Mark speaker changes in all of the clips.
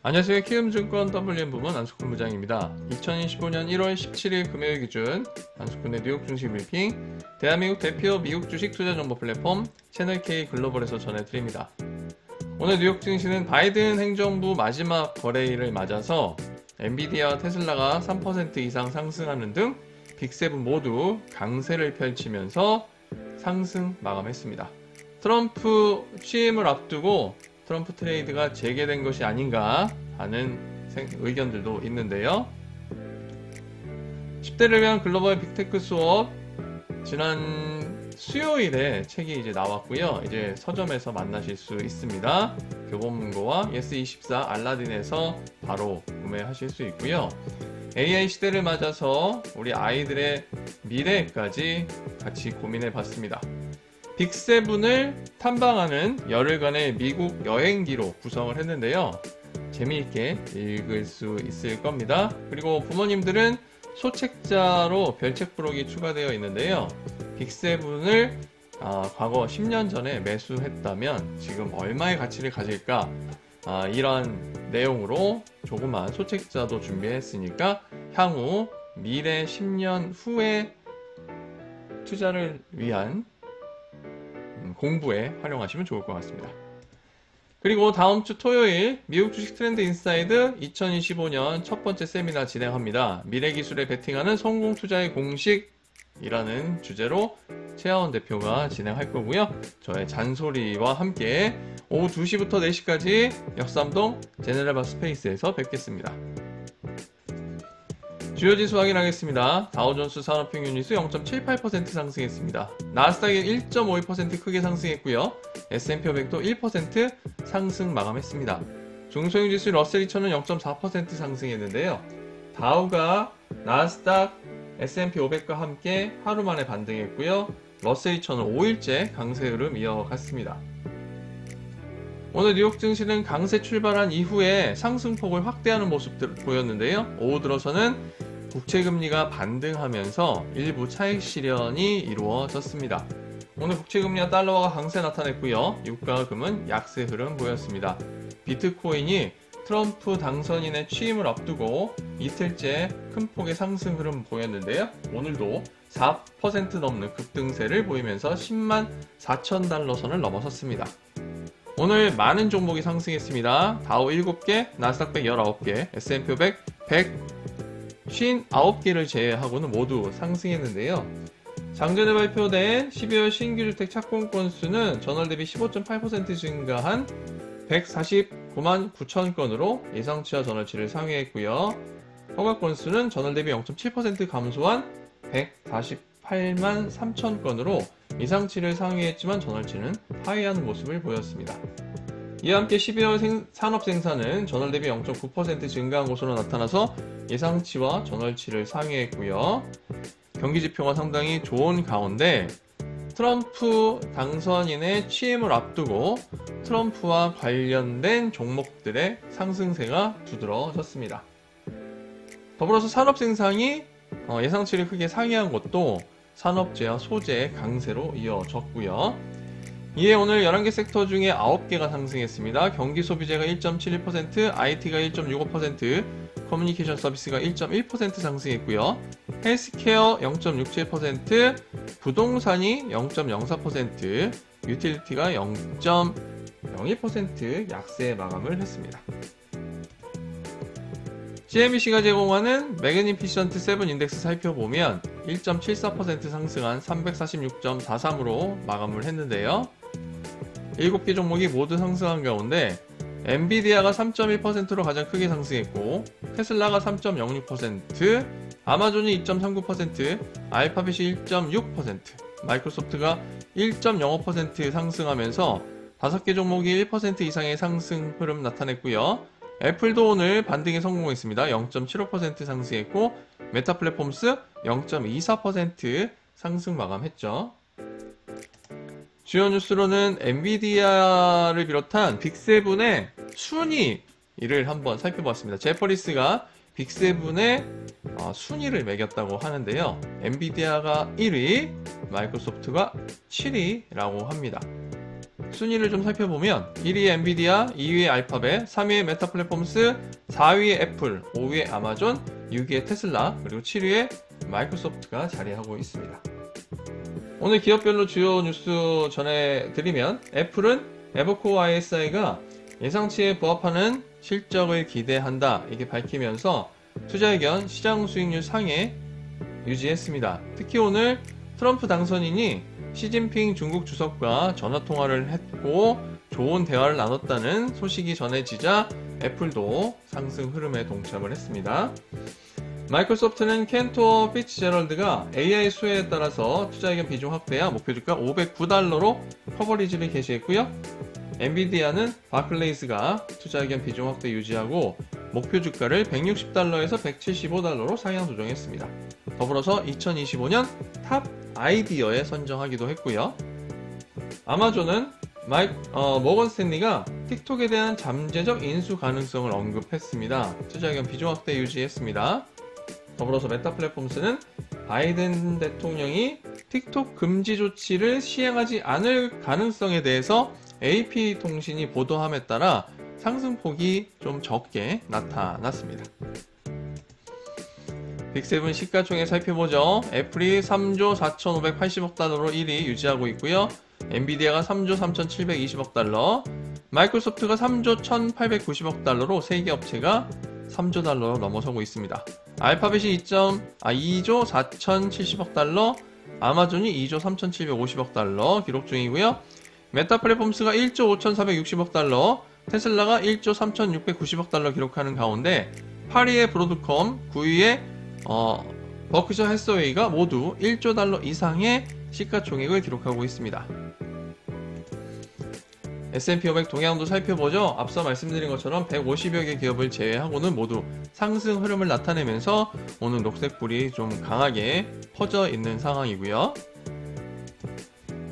Speaker 1: 안녕하세요. 키움증권 WM 부문 안석훈 부장입니다. 2025년 1월 17일 금요일 기준 안석훈의 뉴욕 증시 브리핑, 대한민국 대표 미국 주식 투자 정보 플랫폼 채널K 글로벌에서 전해드립니다. 오늘 뉴욕 증시는 바이든 행정부 마지막 거래일을 맞아서 엔비디아와 테슬라가 3% 이상 상승하는 등 빅7 모두 강세를 펼치면서 상승 마감했습니다. 트럼프 취임을 앞두고 트럼프 트레이드가 재개된 것이 아닌가 하는 의견들도 있는데요. 10대를 위한 글로벌 빅테크 수업, 지난 수요일에 책이 이제 나왔고요. 이제 서점에서 만나실 수 있습니다. 교보문고와 예스24 알라딘에서 바로 구매하실 수 있고요. AI 시대를 맞아서 우리 아이들의 미래까지 같이 고민해 봤습니다. 빅7을 탐방하는 열흘간의 미국 여행기로 구성을 했는데요. 재미있게 읽을 수 있을 겁니다. 그리고 부모님들은 소책자로 별책 부록이 추가되어 있는데요. 빅7을 과거 10년 전에 매수했다면 지금 얼마의 가치를 가질까? 이런 내용으로 조그만 소책자도 준비했으니까 향후 미래 10년 후에 투자를 위한 공부에 활용하시면 좋을 것 같습니다. 그리고 다음 주 토요일 미국 주식 트렌드 인사이드 2025년 첫 번째 세미나 진행합니다. 미래기술에 베팅하는 성공 투자의 공식이라는 주제로 최하원 대표가 진행할 거고요. 저의 잔소리와 함께 오후 2시부터 4시까지 역삼동 제네랄바 스페이스에서 뵙겠습니다. 주요 지수 확인하겠습니다. 다우존스 산업평균 지수 0.78% 상승했습니다. 나스닥이 1.52% 크게 상승했고요. S&P 500도 1% 상승 마감했습니다. 중소형 지수 러셀 2000은 0.4% 상승했는데요. 다우가 나스닥, S&P 500과 함께 하루 만에 반등했고요. 러셀 2000은 5일째 강세 흐름 이어갔습니다. 오늘 뉴욕 증시는 강세 출발한 이후에 상승폭을 확대하는 모습을 보였는데요. 오후 들어서는 국채금리가 반등하면서 일부 차익 실현이 이루어졌습니다. 오늘 국채금리와 달러화가 강세 나타냈고요. 유가와 금은 약세 흐름 보였습니다. 비트코인이 트럼프 당선인의 취임을 앞두고 이틀째 큰 폭의 상승 흐름 보였는데요. 오늘도 4% 넘는 급등세를 보이면서 10만 4천 달러 선을 넘어섰습니다. 오늘 많은 종목이 상승했습니다. 다우 7개, 나스닥 100 19개, S&P 500 159개를 제외하고는 모두 상승했는데요. 장전에 발표된 12월 신규주택 착공 건수는 전월 대비 15.8% 증가한 149만 9천 건으로 예상치와 전월치를 상회했고요. 허가 건수는 전월 대비 0.7% 감소한 148만 3천 건으로 예상치를 상회했지만 전월치는 하회하는 모습을 보였습니다. 이와 함께 12월 산업 생산은 전월 대비 0.9% 증가한 것으로 나타나서 예상치와 전월치를 상회했고요. 경기 지표가 상당히 좋은 가운데 트럼프 당선인의 취임을 앞두고 트럼프와 관련된 종목들의 상승세가 두드러졌습니다. 더불어서 산업 생산이 예상치를 크게 상회한 것도 산업재와 소재 강세로 이어졌고요. 이에 오늘 11개 섹터 중에 9개가 상승했습니다. 경기 소비재가 1.71%, IT가 1.65%, 커뮤니케이션 서비스가 1.1% 상승했고요. 헬스케어 0.67%, 부동산이 0.04%, 유틸리티가 0.02% 약세 마감을 했습니다. CNBC가 제공하는 매그니피션트 7 인덱스 살펴보면 1.74% 상승한 346.43으로 마감을 했는데요. 7개 종목이 모두 상승한 가운데 엔비디아가 3.1%로 가장 크게 상승했고 테슬라가 3.06%, 아마존이 2.39%, 알파벳이 1.6%, 마이크로소프트가 1.05% 상승하면서 5개 종목이 1% 이상의 상승 흐름 나타냈고요. 애플도 오늘 반등에 성공했습니다. 0.75% 상승했고 메타 플랫폼스 0.24% 상승 마감했죠. 주요 뉴스로는 엔비디아를 비롯한 빅7의 순위를 한번 살펴봤습니다. 제퍼리스가 빅7의 순위를 매겼다고 하는데요. 엔비디아가 1위, 마이크로소프트가 7위라고 합니다. 순위를 좀 살펴보면 1위 엔비디아, 2위 알파벳, 3위 메타 플랫폼스, 4위 애플, 5위 아마존, 6위 테슬라, 그리고 7위에 마이크로소프트가 자리하고 있습니다. 오늘 기업별로 주요 뉴스 전해드리면 애플은 에버코어 ISI가 예상치에 부합하는 실적을 기대한다 이게 밝히면서 투자 의견 시장 수익률 상해 유지했습니다. 특히 오늘 트럼프 당선인이 시진핑 중국 주석과 전화통화를 했고 좋은 대화를 나눴다는 소식이 전해지자 애플도 상승 흐름에 동참을 했습니다. 마이크로소프트는 켄토어 피츠제럴드가 AI 수혜에 따라서 투자의견 비중 확대야 목표주가 $509로 커버리지를 게시했고요. 엔비디아는 바클레이스가 투자의견 비중 확대 유지하고 목표주가를 $160에서 $175로 상향 조정했습니다. 더불어서 2025년 탑 아이디어에 선정하기도 했고요. 아마존은 모건 스탠리가 틱톡에 대한 잠재적 인수 가능성을 언급했습니다. 투자의견 비중 확대 유지했습니다. 더불어서 메타 플랫폼스는 바이든 대통령이 틱톡 금지 조치를 시행하지 않을 가능성에 대해서 AP통신이 보도함에 따라 상승폭이 좀 적게 나타났습니다. 빅7 시가총액 살펴보죠. 애플이 3조 4,580억 달러로 1위 유지하고 있고요. 엔비디아가 3조 3,720억 달러, 마이크로소프트가 3조 1,890억 달러로 3개 업체가 3조 달러로 넘어서고 있습니다. 알파벳이 2조 4,070억 달러, 아마존이 2조 3,750억 달러 기록 중이고요. 메타 플랫폼스가 1조 5,460억 달러, 테슬라가 1조 3,690억 달러 기록하는 가운데 8위의 브로드컴, 9위의 버크셔 해서웨이가 모두 1조 달러 이상의 시가총액을 기록하고 있습니다. S&P 500 동향도 살펴보죠. 앞서 말씀드린 것처럼 150여 개 기업을 제외하고는 모두 상승 흐름을 나타내면서 오늘 녹색불이 좀 강하게 퍼져 있는 상황이고요.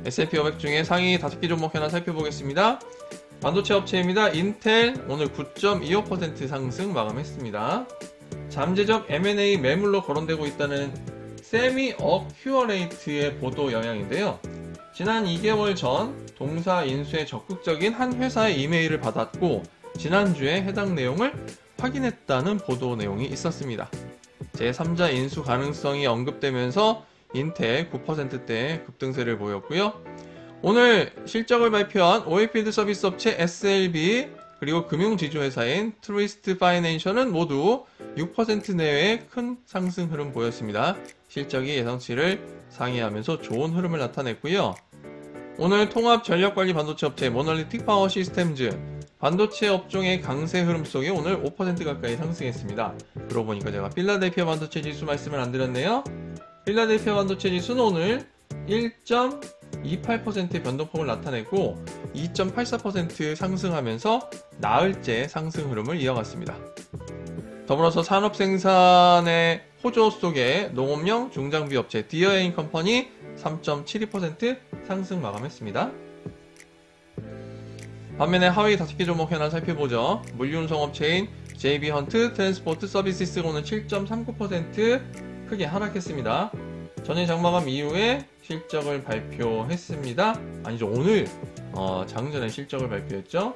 Speaker 1: S&P 500 중에 상위 5개 종목 하나 살펴보겠습니다. 반도체 업체입니다. 인텔 오늘 9.25% 상승 마감했습니다. 잠재적 M&A 매물로 거론되고 있다는 세미 어큐어레이트의 보도 영향인데요. 지난 2개월 전 동사 인수에 적극적인 한 회사의 이메일을 받았고 지난주에 해당 내용을 확인했다는 보도 내용이 있었습니다. 제3자 인수 가능성이 언급되면서 인텔 9%대 급등세를 보였고요. 오늘 실적을 발표한 오일필드 서비스 업체 SLB 그리고 금융지주회사인 트위스트 파이낸셜은 모두 6% 내외의 큰 상승 흐름 보였습니다. 실적이 예상치를 상회하면서 좋은 흐름을 나타냈고요. 오늘 통합 전력관리 반도체 업체 모널리틱 파워 시스템즈 반도체 업종의 강세 흐름 속에 오늘 5% 가까이 상승했습니다. 그러고 보니까 제가 필라델피아 반도체 지수 말씀을 안 드렸네요. 필라델피아 반도체 지수는 오늘 1.28%의 변동폭을 나타냈고 2.84% 상승하면서 나흘째 상승 흐름을 이어갔습니다. 더불어서 산업 생산의 호조 속에 농업용 중장비 업체 디어에인 컴퍼니 3.72% 상승 마감했습니다. 반면에 하위 5개 종목 하나 살펴보죠. 물류운송 업체인 JB헌트 트랜스포트 서비스가 오늘 7.39% 크게 하락했습니다. 전일 장마감 이후에 실적을 발표했습니다. 아니죠, 오늘 장전에 실적을 발표했죠.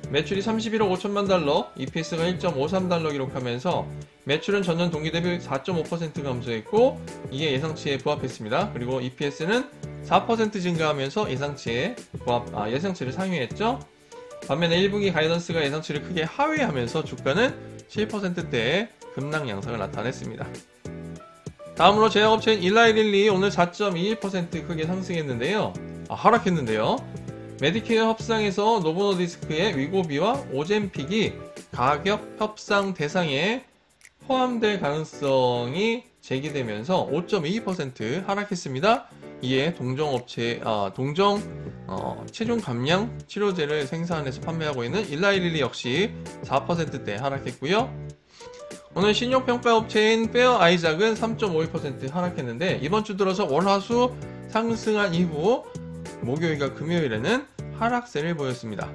Speaker 1: 매출이 31억 5천만 달러, EPS가 1.53달러 기록하면서 매출은 전년 동기 대비 4.5% 감소했고 이게 예상치에 부합했습니다. 그리고 EPS는 4% 증가하면서 예상치를 상회했죠. 반면에 1분기 가이던스가 예상치를 크게 하회하면서 주가는 7%대의 급락 양상을 나타냈습니다. 다음으로 제약업체인 일라이릴리 오늘 4.21% 크게 상승했는데요. 하락했는데요. 메디케어 협상에서 노보노디스크의 위고비와 오젬픽이 가격 협상 대상에 포함될 가능성이 제기되면서 5.22% 하락했습니다. 이에 체중 감량 치료제를 생산해서 판매하고 있는 일라이릴리 역시 4%대 하락했고요. 오늘 신용평가 업체인 페어 아이작은 3.51% 하락했는데 이번 주 들어서 월화수 상승한 이후 목요일과 금요일에는 하락세를 보였습니다.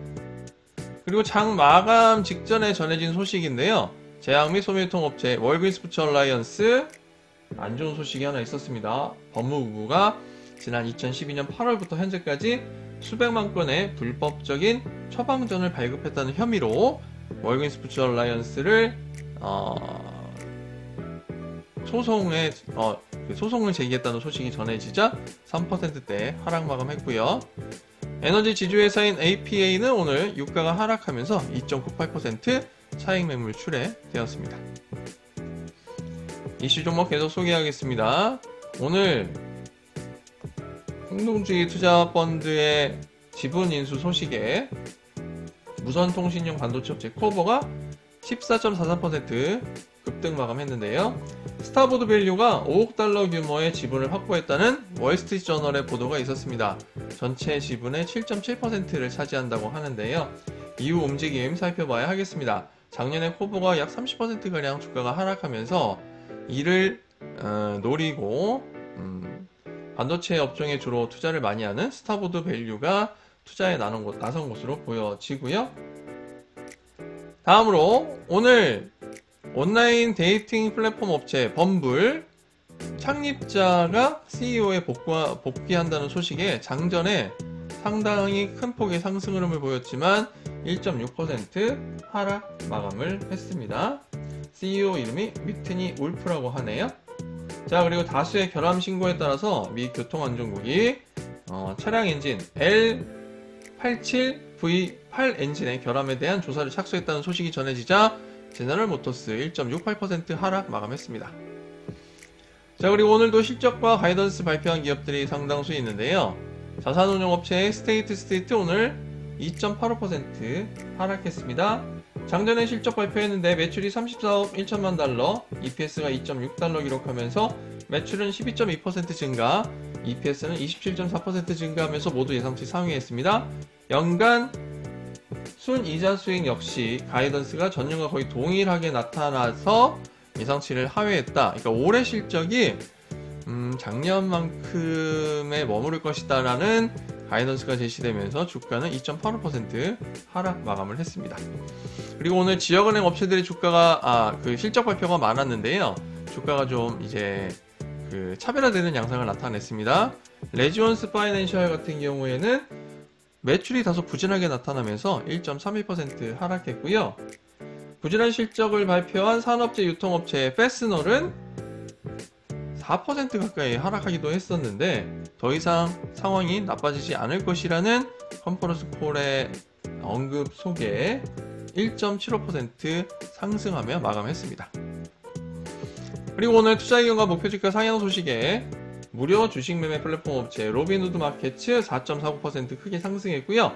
Speaker 1: 그리고 장 마감 직전에 전해진 소식인데요. 제약 및 소매유통업체 월그린스푸츠 얼라이언스 안 좋은 소식이 하나 있었습니다. 법무부가 지난 2012년 8월부터 현재까지 수백만 건의 불법적인 처방전을 발급했다는 혐의로 월그린 스포츠 얼라이언스를 소송을 제기했다는 소식이 전해지자 3%대 하락 마감했고요. 에너지 지주회사인 APA는 오늘 유가가 하락하면서 2.98% 차익 매물 출회되었습니다. 이슈 종목 계속 소개하겠습니다. 오늘 행동주의 투자펀드의 지분 인수 소식에 무선통신용 반도체 업체 쿠오버가 14.43% 급등 마감했는데요. 스타보드 밸류가 5억 달러 규모의 지분을 확보했다는 월스트리트저널의 보도가 있었습니다. 전체 지분의 7.7%를 차지한다고 하는데요. 이후 움직임 살펴봐야 하겠습니다. 작년에 쿠오버가 약 30%가량 주가가 하락하면서 이를 노리고 반도체 업종에 주로 투자를 많이 하는 스타보드 밸류가 투자에 나선 것으로 보여지고요. 다음으로 오늘 온라인 데이팅 플랫폼 업체 범블 창립자가 CEO에 복귀한다는 소식에 장전에 상당히 큰 폭의 상승 흐름을 보였지만 1.6% 하락 마감을 했습니다. CEO 이름이 위트니 울프라고 하네요. 자, 그리고 다수의 결함 신고에 따라서 미 교통안전국이 차량 엔진 L87V8 엔진의 결함에 대한 조사를 착수했다는 소식이 전해지자 제너럴 모터스 1.68% 하락 마감했습니다. 자, 그리고 오늘도 실적과 가이던스 발표한 기업들이 상당수 있는데요. 자산운용업체의 스테이트 스트리트 오늘 2.85% 하락했습니다. 장전에 실적 발표했는데 매출이 34억 1천만 달러, EPS가 2.6달러 기록하면서 매출은 12.2% 증가, EPS는 27.4% 증가하면서 모두 예상치 상회했습니다. 연간 순이자 수익 역시 가이던스가 전년과 거의 동일하게 나타나서 예상치를 하회했다. 그러니까 올해 실적이 작년만큼에 머무를 것이다라는 가이던스가 제시되면서 주가는 2.85% 하락 마감을 했습니다. 그리고 오늘 지역은행 업체들의 주가가 실적 발표가 많았는데요. 주가가 좀 이제 차별화되는 양상을 나타냈습니다. 레지온스 파이낸셜 같은 경우에는 매출이 다소 부진하게 나타나면서 1.31% 하락했고요. 부진한 실적을 발표한 산업재 유통업체 페스널은 4% 가까이 하락하기도 했었는데 더 이상 상황이 나빠지지 않을 것이라는 컨퍼런스 콜의 언급 속에 1.75% 상승하며 마감했습니다. 그리고 오늘 투자의견과 목표주가 상향 소식에 무료 주식 매매 플랫폼 업체 로빈후드 마켓츠 4.49% 크게 상승했고요.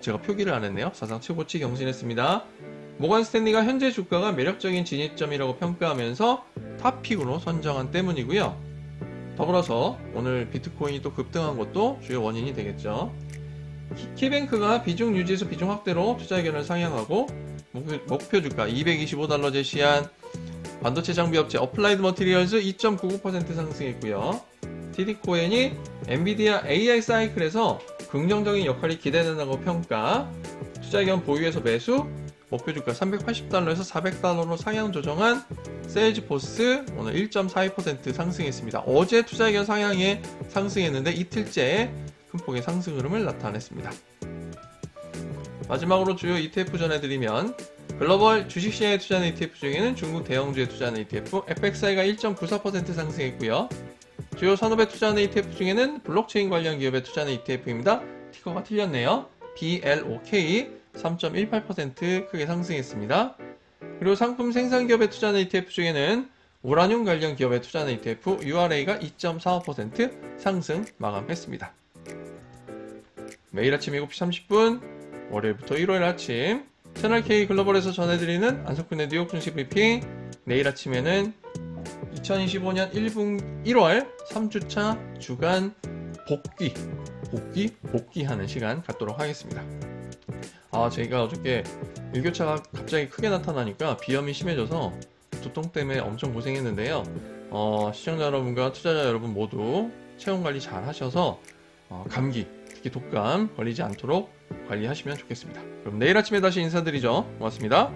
Speaker 1: 제가 표기를 안 했네요. 사상 최고치 경신했습니다. 모건 스탠리가 현재 주가가 매력적인 진입점이라고 평가하면서 탑픽으로 선정한 때문이고요. 더불어서 오늘 비트코인이 또 급등한 것도 주요 원인이 되겠죠. 키뱅크가 비중 유지에서 비중 확대로 투자 의견을 상향하고 목표 주가 225달러 제시한 반도체 장비 업체 어플라이드 머티리얼즈 2.99% 상승했고요. TD코인이 엔비디아 AI 사이클에서 긍정적인 역할이 기대된다고 평가, 투자 의견 보유에서 매수, 목표 주가 380달러에서 400달러로 상향 조정한 세일즈포스 오늘 1.42% 상승했습니다. 어제 투자 의견 상향에 상승했는데 이틀째 큰 폭의 상승 흐름을 나타냈습니다. 마지막으로 주요 ETF 전해드리면 글로벌 주식시장에 투자하는 ETF 중에는 중국 대형주에 투자하는 ETF FXI가 1.94% 상승했고요. 주요 산업에 투자하는 ETF 중에는 블록체인 관련 기업에 투자하는 ETF입니다. 티커가 틀렸네요. BLOK 3.18% 크게 상승했습니다. 그리고 상품 생산기업에 투자하는 ETF 중에는 우라늄 관련 기업에 투자하는 ETF URA가 2.45% 상승 마감했습니다. 매일 아침 7시 30분 월요일부터 일요일 아침 채널K 글로벌에서 전해드리는 안석훈의 뉴욕 증시 브리핑, 내일 아침에는 2025년 1월 3주차 주간 복귀하는 시간 갖도록 하겠습니다. 제가 어저께 일교차가 갑자기 크게 나타나니까 비염이 심해져서 두통 때문에 엄청 고생했는데요. 시청자 여러분과 투자자 여러분 모두 체온 관리 잘 하셔서 감기, 특히 독감 걸리지 않도록 관리하시면 좋겠습니다. 그럼 내일 아침에 다시 인사드리죠. 고맙습니다.